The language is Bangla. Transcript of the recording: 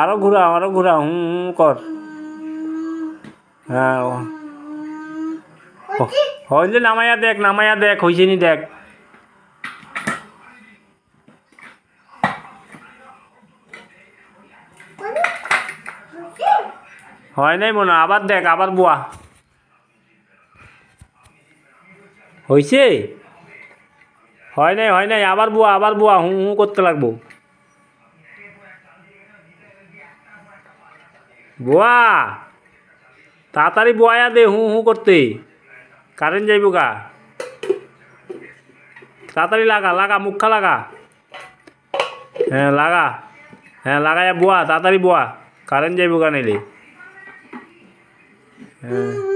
আরো ঘুরা কর। হ্যাঁ হইলে নামাইয়া দেখ হইছে নি দেখ। হয় নাই মনে আবার দেখ আবার বুয়া হইছে। হয় নাই আবার বুয়া হু করতে লাগবো। বুয়া তাড়াতাড়ি বুয়ায়া দে হু করতে, কারেন্ট যাইব গা। তাড়াতাড়ি লাগা মুখা লাগা। হ্যাঁ লাগা, হ্যাঁ লাগাইয়া বুয়া তাড়াতাড়ি বুয়া, কারেন্ট যাইব গা নাইলে। হ্যাঁ